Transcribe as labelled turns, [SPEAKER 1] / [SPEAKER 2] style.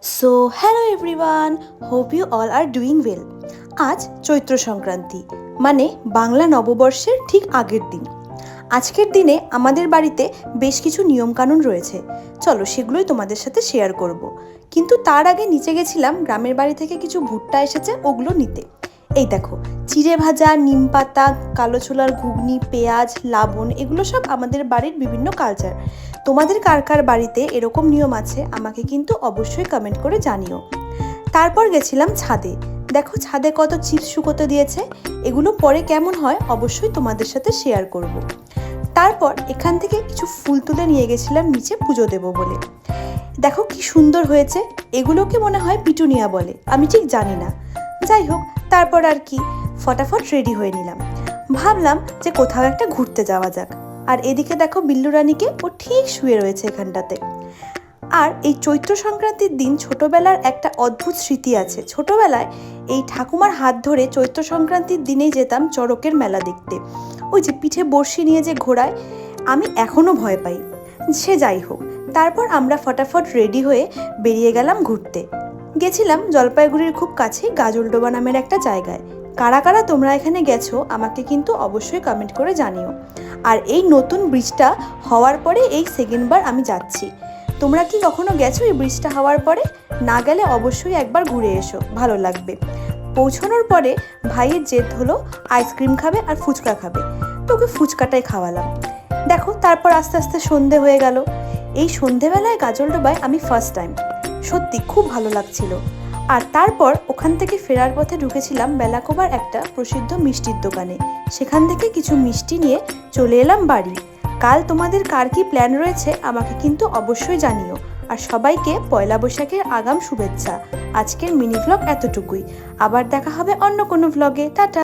[SPEAKER 1] hello everyone, hope you all are doing well. আজ চৈত্র সংক্রান্তি মানে বাংলা নববর্ষের ঠিক আগের দিন। আজকের দিনে আমাদের বাড়িতে বেশ কিছু নিয়মকানুন রয়েছে, চলো সেগুলোই তোমাদের সাথে শেয়ার করব। কিন্তু তার আগে নিচে গেছিলাম, গ্রামের বাড়ি থেকে কিছু ভুট্টা এসেছে ওগুলো নিতে। এই দেখো, চিড়ে ভাজা, নিম পাতা, কালো ছোলার ঘুগনি, পেঁয়াজ, লাবণ, এগুলো সব আমাদের বাড়ির বিভিন্ন কালচার। তোমাদের কার কার বাড়িতে এরকম নিয়ম আছে আমাকে কিন্তু অবশ্যই কমেন্ট করে জানিও। তারপর গেছিলাম ছাদে। দেখো ছাদে কত চিপস শুকোতে দিয়েছে, এগুলো পরে কেমন হয় অবশ্যই তোমাদের সাথে শেয়ার করব। তারপর এখান থেকে কিছু ফুল তুলে নিয়ে গেছিলাম নিচে পুজো দেব বলে। দেখো কি সুন্দর হয়েছে, এগুলোকে মনে হয় পিটুনিয়া বলে, আমি ঠিক জানি না। যাই হোক, তারপর আর কি, ফটাফট রেডি হয়ে নিলাম। ভাবলাম যে কোথাও একটা ঘুরতে যাওয়া যাক। আর এদিকে দেখো বিল্লু রানীকে, ও ঠিক শুয়ে রয়েছে এখানটাতে। আর এই চৈত্র সংক্রান্তির দিন ছোটবেলার একটা অদ্ভুত স্মৃতি আছে। ছোটবেলায় এই ঠাকুমার হাত ধরে চৈত্র সংক্রান্তির দিনেই যেতাম চড়কের মেলা দেখতে। ওই যে পিঠে বড়শি নিয়ে যে ঘোরায়, আমি এখনও ভয় পাই। সে যাই হোক, তারপর আমরা ফটাফট রেডি হয়ে বেরিয়ে গেলাম ঘুরতে। গেছিলাম জলপাইগুড়ির খুব কাছে গাজলডোবা নামের একটা জায়গায়। কারা কারা তোমরা এখানে গেছো আমাকে কিন্তু অবশ্যই কমেন্ট করে জানিও। আর এই নতুন ব্রিজটা হওয়ার পরে এই সেকেন্ডবার আমি যাচ্ছি। তোমরা কি কখনো গেছো এই ব্রিজটা হওয়ার পরে? না গেলে অবশ্যই একবার ঘুরে এসো, ভালো লাগবে। পৌঁছানোর পরে ভাইয়ের জেদ হলো আইসক্রিম খাবে আর ফুচকা খাবে, তো ওকে ফুচকাটাই খাওয়ালাম। দেখো তারপর আস্তে আস্তে সন্ধে হয়ে গেল। এই সন্ধেবেলায় গাজলডোবায় আমি ফার্স্ট টাইম, সত্যি খুব ভালো লাগছিল। আর তারপর ওখান থেকে ফেরার পথে ঢুকেছিলাম বেলাকোবার একটা প্রসিদ্ধ মিষ্টির দোকানে। সেখান থেকে কিছু মিষ্টি নিয়ে চলে এলাম বাড়ি। কাল তোমাদের কার কি প্ল্যান রয়েছে আমাকে কিন্তু অবশ্যই জানিও। আর সবাইকে পয়লা বৈশাখের আগাম শুভেচ্ছা। আজকের মিনি ভ্লগ এতটুকুই, আবার দেখা হবে অন্য কোনো ভ্লগে। টাটা।